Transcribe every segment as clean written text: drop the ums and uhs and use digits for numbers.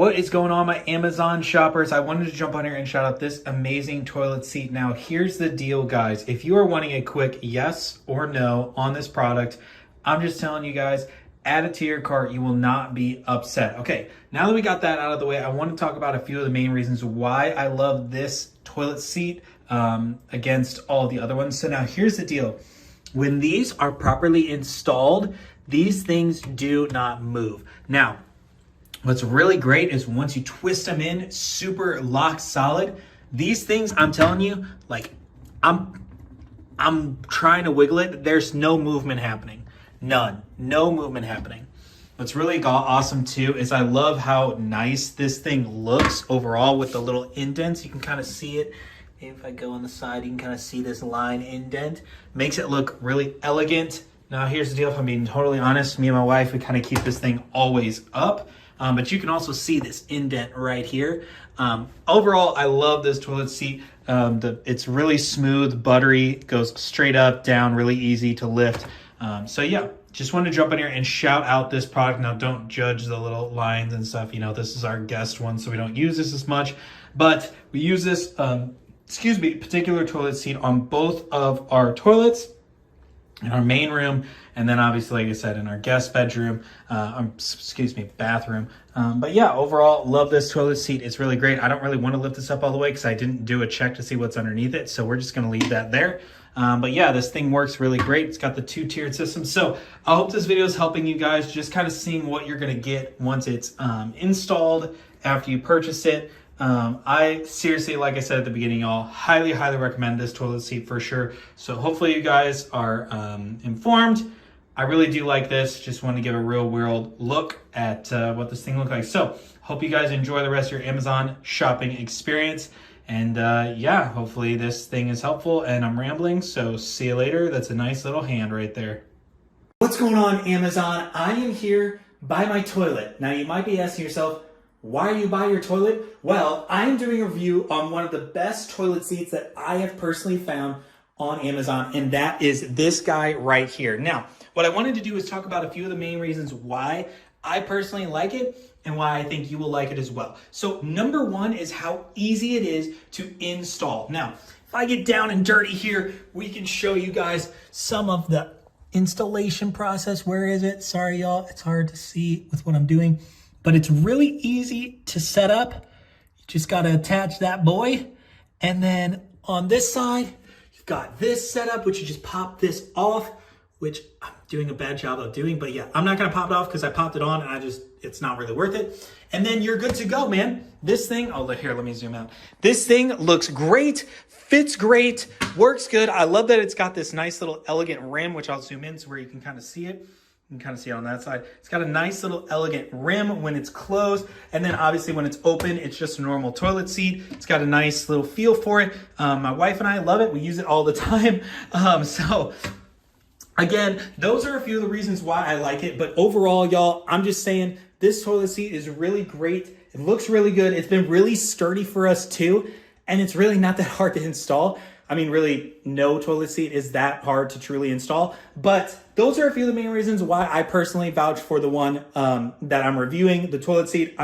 What is going on, my Amazon shoppers? I wanted to jump on here and shout out this amazing toilet seat. Now, here's the deal, guys. If you are wanting a quick yes or no on this product, I'm just telling you guys, add it to your cart. You will not be upset. Okay, now that we got that out of the way, I want to talk about a few of the main reasons why I love this toilet seat against all the other ones. So now here's the deal. When these are properly installed, these things do not move. Now, what's really great is once you twist them in, super lock solid. These things, I'm telling you, like I'm trying to wiggle it. There's no movement happening. None. No movement happening. What's really awesome too is I love how nice this thing looks overall with the little indents. You can kind of see it. If I go on the side, you can kind of see this line indent. Makes it look really elegant. Now here's the deal, if I'm being totally honest, me and my wife, we kind of keep this thing always up. But you can also see this indent right here. Overall, I love this toilet seat. It's really smooth, buttery, goes straight up, down, really easy to lift. So yeah, just wanted to jump in here and shout out this product. Now don't judge the little lines and stuff. You know, this is our guest one, so we don't use this as much. But we use this, particular toilet seat on both of our toilets, in our main room, and then obviously, like I said, in our guest bedroom, bathroom. But yeah, overall, love this toilet seat. It's really great. I don't really want to lift this up all the way because I didn't do a check to see what's underneath it. So we're just going to leave that there. But yeah, this thing works really great. It's got the two-tiered system. So I hope this video is helping you guys just kind of seeing what you're going to get once it's installed after you purchase it. I seriously, like I said at the beginning, y'all, highly recommend this toilet seat for sure. So hopefully you guys are informed. I really do like this. Just want to give a real world look at what this thing looks like. So hope you guys enjoy the rest of your Amazon shopping experience. And yeah, hopefully this thing is helpful, and I'm rambling. So see you later. That's a nice little hand right there. What's going on, Amazon? I am here by my toilet. Now you might be asking yourself, why are you by your toilet? Well, I'm doing a review on one of the best toilet seats that I have personally found on Amazon, and that is this guy right here. Now, what I wanted to do is talk about a few of the main reasons why I personally like it and why I think you will like it as well. So number one is how easy it is to install. Now, if I get down and dirty here, we can show you guys some of the installation process. Where is it? Sorry, y'all. It's hard to see with what I'm doing. But it's really easy to set up. You just got to attach that boy. And then on this side, you've got this set up, which you just pop this off, which I'm doing a bad job of doing. But yeah, I'm not going to pop it off because I popped it on and it's not really worth it. And then you're good to go, man. This thing, here, let me zoom out. This thing looks great, fits great, works good. I love that it's got this nice little elegant rim, which I'll zoom in so where you can kind of see it. You can kind of see it on that side. It's got a nice little elegant rim when it's closed. And then obviously when it's open, it's just a normal toilet seat. It's got a nice little feel for it. My wife and I love it. We use it all the time. So again, those are a few of the reasons why I like it. But overall, y'all, I'm just saying this toilet seat is really great. It looks really good. It's been really sturdy for us too. And it's really not that hard to install. I mean, really, no toilet seat is that hard to truly install. But those are a few of the main reasons why I personally vouch for the one that I'm reviewing, the toilet seat.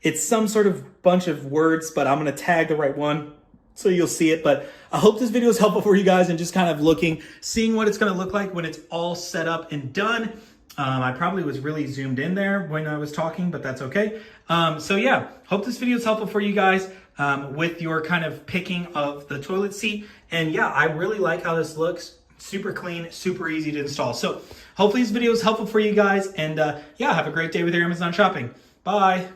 It's some sort of bunch of words, but I'm going to tag the right one so you'll see it. But I hope this video is helpful for you guys and just kind of seeing what it's going to look like when it's all set up and done. I probably was really zoomed in there when I was talking, but that's okay. So yeah, hope this video is helpful for you guys with your kind of picking of the toilet seat. And yeah, I really like how this looks. Super clean, super easy to install. So hopefully this video is helpful for you guys. And yeah, have a great day with your Amazon shopping. Bye.